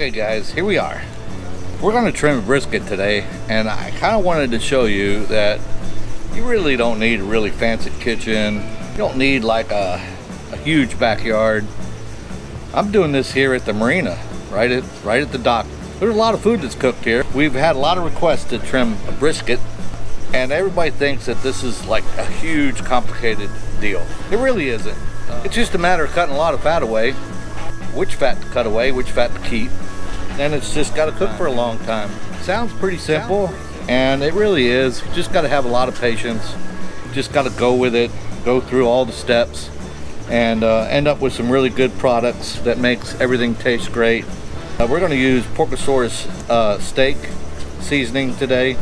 Okay guys, here we are. We're going to trim a brisket today, and I kind of wanted to show you that you really don't need a really fancy kitchen. You don't need like a huge backyard. I'm doing this here at the marina, right at the dock. There's a lot of food that's cooked here. We've had a lot of requests to trim a brisket, and everybody thinks that this is like a huge complicated deal. It really isn't. It's just a matter of cutting a lot of fat away, which fat to cut away, which fat to keep, and it's just got to cook for a long time. Sounds pretty simple, and it really is. You just got to have a lot of patience. Just got to go with it, go through all the steps, and end up with some really good products that makes everything taste great. We're going to use Porkosaurus steak seasoning today,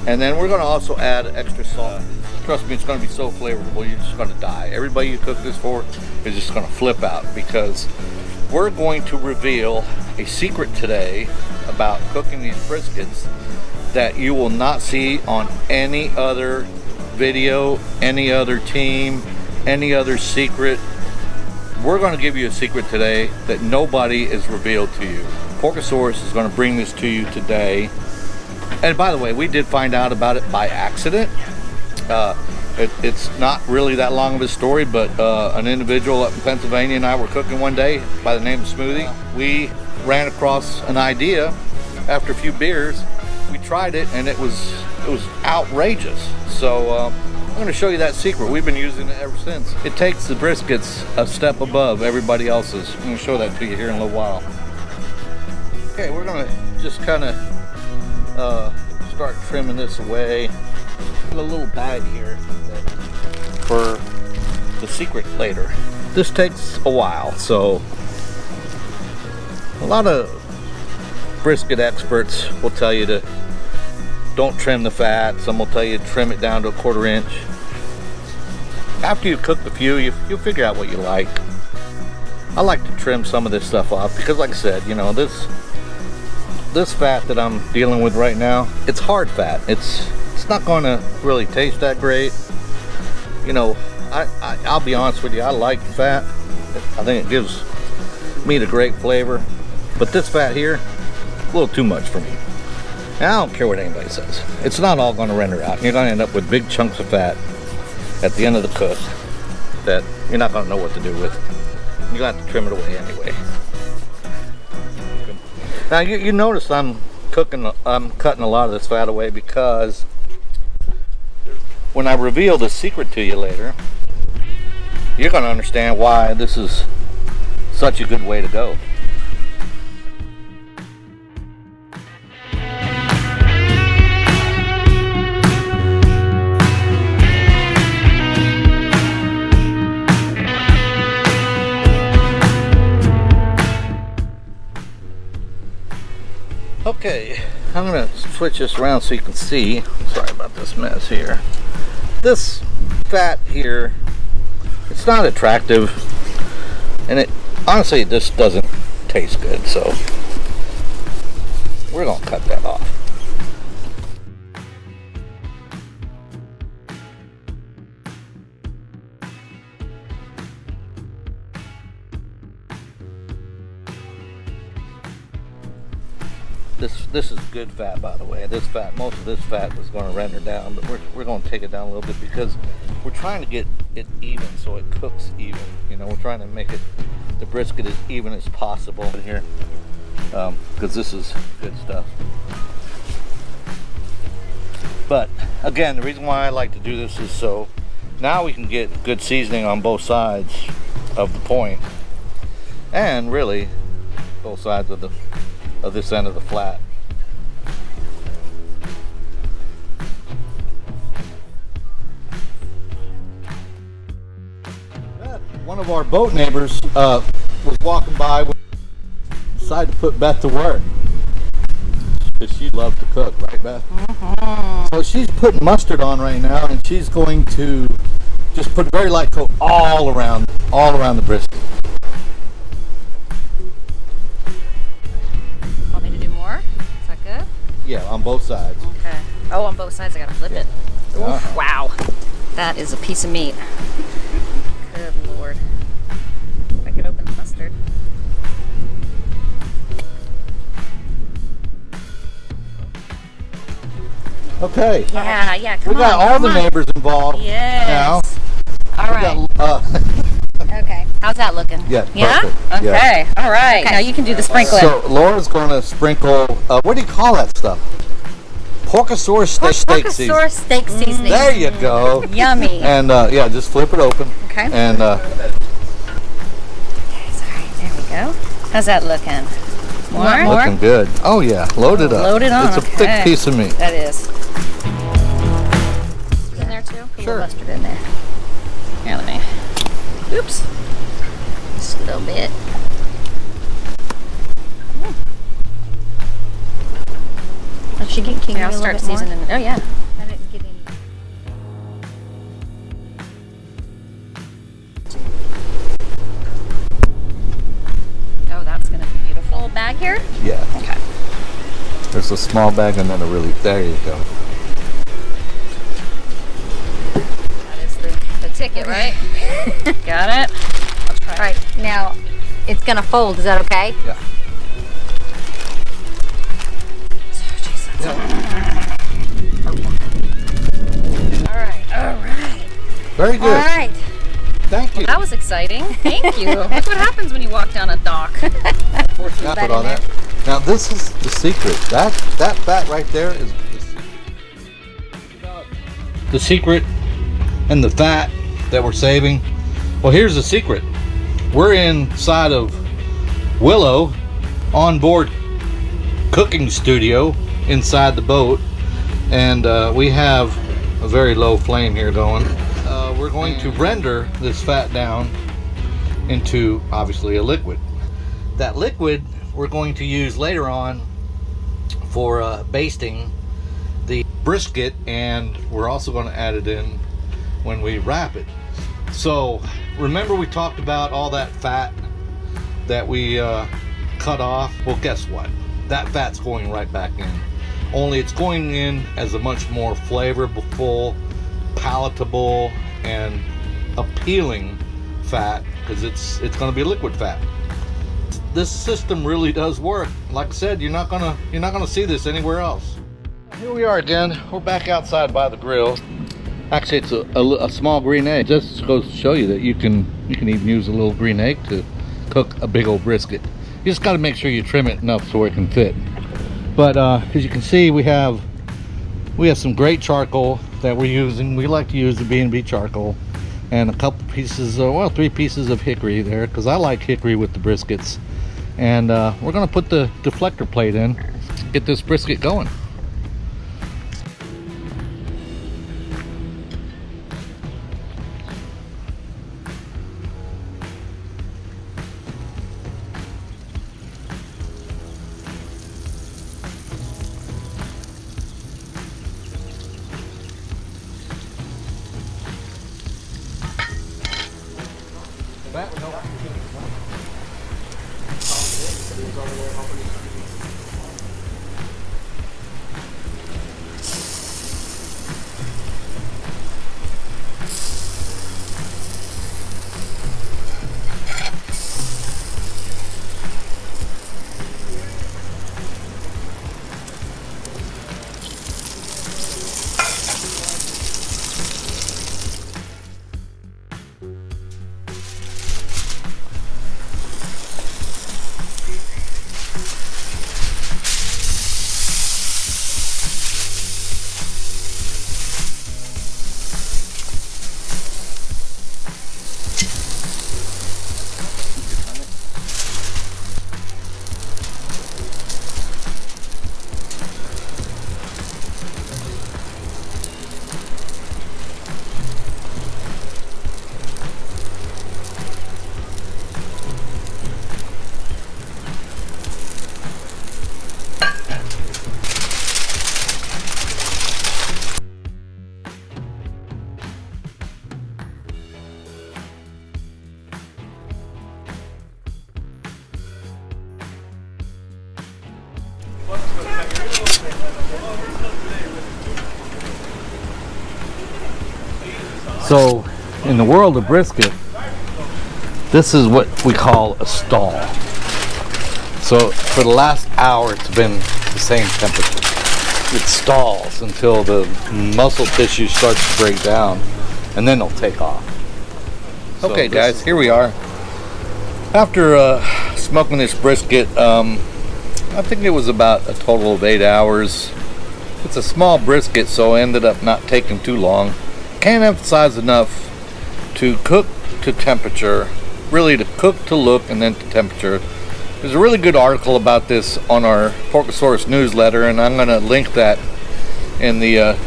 and then we're going to also add extra salt. Trust me, it's going to be so flavorful, you're just going to die. Everybody you cook this for is just going to flip out, because we're going to reveal a secret today about cooking these briskets that you will not see on any other video, any other team, any other secret. We're going to give you a secret today that nobody is revealed to you. Porkosaurus is going to bring this to you today. And by the way, we did find out about it by accident. It's not really that long of a story, but an individual up in Pennsylvania and I were cooking one day by the name of Smoothie. We ran across an idea after a few beers. We tried it, and it was outrageous. So I'm going to show you that secret. We've been using it ever since. It takes the briskets a step above everybody else's. I'm going to show that to you here in a little while. Okay, we're going to just kind of start trimming this away. A little bag here for the secret later. This takes a while, so a lot of brisket experts will tell you to don't trim the fat. Some will tell you to trim it down to 1/4 inch. After you've cooked a few, you'll figure out what you like. I like to trim some of this stuff off because, like I said, you know, this fat that I'm dealing with right now, it's hard fat. It's not going to really taste that great. You know, I'll be honest with you, I like fat. I think it gives meat a great flavor. But this fat here, a little too much for me. And I don't care what anybody says. It's not all going to render out. You're going to end up with big chunks of fat at the end of the cook that you're not going to know what to do with. You're going to have to trim it away anyway. Now you notice I'm cutting a lot of this fat away because when I reveal the secret to you later, you're going to understand why this is such a good way to go. Okay, I'm going to switch this around so you can see. Sorry about this mess here. This fat here, it's not attractive, and it honestly just doesn't taste good, so we're going to cut that off. This is good fat, by the way. Most of this fat is going to render down, but we're going to take it down a little bit because we're trying to get it even so it cooks even. You know, we're trying to make the brisket as even as possible in here, because this is good stuff. But again, the reason why I like to do this is so now we can get good seasoning on both sides of the point, and really both sides of this end of the flat. One of our boat neighbors was walking by, decided to put Beth to work because she loved to cook, right, Beth? Mm-hmm. So she's putting mustard on right now, and she's going to just put a very light coat all around the brisket. Want me to do more? Is that good? Yeah, on both sides. Okay. Oh, on both sides, I gotta flip it. Oof, wow, that is a piece of meat. Good Lord. If I could open the mustard. Okay. Yeah, We got all the neighbors involved. Yes. Now. All right. Okay. How's that looking? Yeah. Yeah? Perfect. Okay. Yeah. All right. Okay. Now you can do the sprinkling. So Laura's going to sprinkle, what do you call that stuff? Porkosaurus steak seasoning. Porkosaurus steak seasoning. There you go. Yummy. And yeah, just flip it open. Okay. And okay, sorry. There we go. How's that looking? More? Looking good. Oh yeah, load it up. Load it on. It's a thick piece of meat. That is. In there too? Put a little mustard in there. Here, let me. Oops. Just a little bit. Can I'll start seasoning. Oh yeah. I didn't get any. Oh, that's gonna be beautiful. Little bag here? Yeah. Okay. There's a small bag and then a really. There you go. That is the ticket, right? Got it. I'll try. All right. Now, it's gonna fold. Is that okay? Yeah. Very good. All right. Thank you. Well, that was exciting. Thank you. Look what happens when you walk down a dock. Put on that. Now this is the secret. That fat right there is the secret. The secret and the fat that we're saving. Well, here's the secret. We're inside of Willow onboard cooking studio inside the boat, and we have a very low flame here going. We're going to render this fat down into obviously a liquid. That liquid we're going to use later on for basting the brisket, and we're also going to add it in when we wrap it. So remember we talked about all that fat that we cut off? Well, guess what? That fat's going right back in. Only it's going in as a much more flavorful, palatable, and appealing fat, because it's going to be liquid fat. This system really does work. Like I said, you're not gonna see this anywhere else. Here we are again. We're back outside by the grill. Actually, it's a small green egg. Just goes to show you that you can even use a little green egg to cook a big old brisket. You just got to make sure you trim it enough so it can fit. But as you can see, we have some great charcoal that we're using. We like to use the B&B charcoal, and a couple pieces, well, 3 pieces of hickory there, because I like hickory with the briskets. And we're gonna put the deflector plate in, get this brisket going. So in the world of brisket, this is what we call a stall. So for the last hour, it's been the same temperature. it stalls until the muscle tissue starts to break down, and then it'll take off. So okay guys, here we are. After smoking this brisket, I think it was about a total of 8 hours. It's a small brisket, so it ended up not taking too long. Can't emphasize enough to cook to temperature, really to cook to look and then to temperature. There's a really good article about this on our Porkosaurus newsletter, and I'm going to link that in the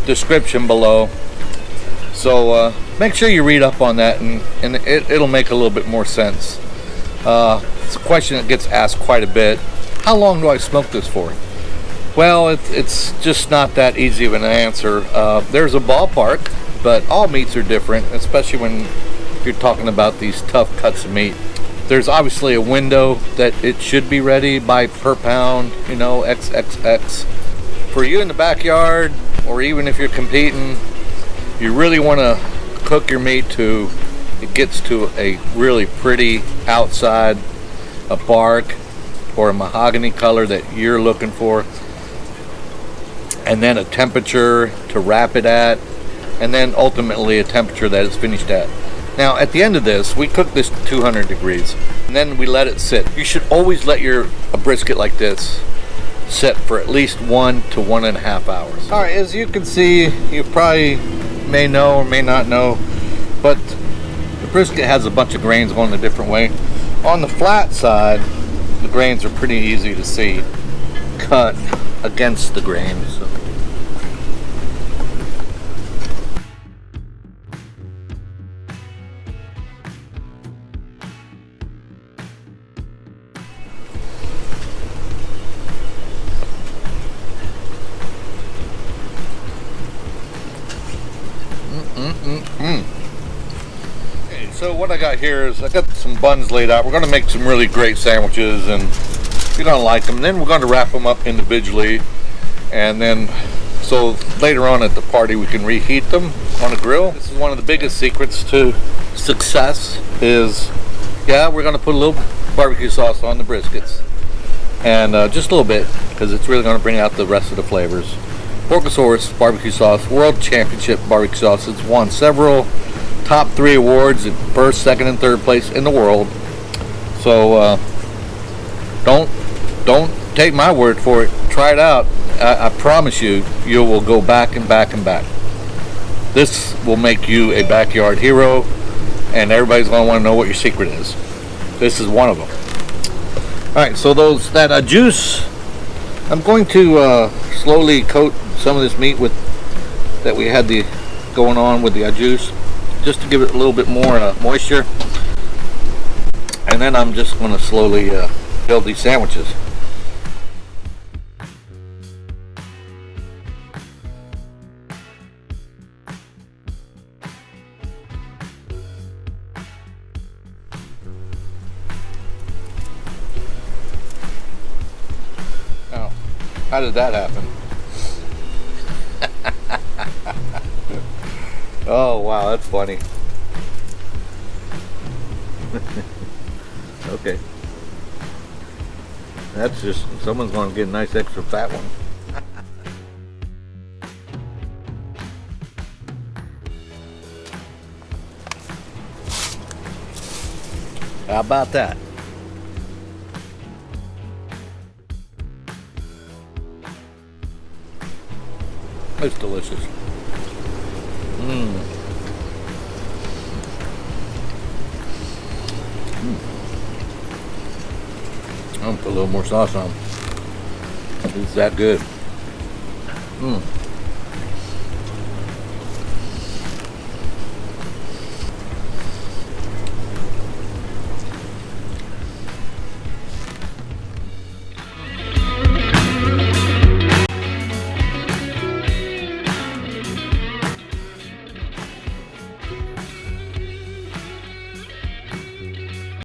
description below. So make sure you read up on that, and it'll make a little bit more sense. It's a question that gets asked quite a bit. How long do I smoke this for? Well, it's just not that easy of an answer. There's a ballpark, but all meats are different, especially when you're talking about these tough cuts of meat. There's obviously a window that it should be ready by per pound, you know, XXX. For you in the backyard, or even if you're competing, you really want to cook your meat to it gets to a really pretty outside, a bark or a mahogany color that you're looking for, and then a temperature to wrap it at, and then ultimately a temperature that it's finished at. Now at the end of this, we cook this to 200 degrees and then we let it sit. You should always let a brisket like this sit for at least 1 to 1.5 hours. All right, as you can see, you probably may know or may not know, but the brisket has a bunch of grains going a different way. On the flat side, the grains are pretty easy to see cut against the grain. So. Okay, so what I got here is I got some buns laid out. We're going to make some really great sandwiches, and you're going to like them. Then we're going to wrap them up individually, and then so later on at the party we can reheat them on a grill. This is one of the biggest secrets to success is, yeah, we're going to put a little barbecue sauce on the briskets, and just a little bit, because it's really going to bring out the rest of the flavors. Porkosaurus barbecue sauce, World Championship barbecue sauce. It's won several top 3 awards in first, second, and third place in the world. So don't take my word for it. Try it out. I promise you, you will go back and back and back. This will make you a backyard hero, and everybody's going to want to know what your secret is. This is one of them. All right, so that juice, I'm going to slowly coat some of this meat with that we had going on with the juice, just to give it a little bit more moisture, and then I'm just going to slowly build these sandwiches. Now, how did that happen? Oh wow, that's funny. Okay, that's just, someone's going to get a nice extra fat one. How about that? It's delicious. I'm gonna put a little more sauce on. It's that good.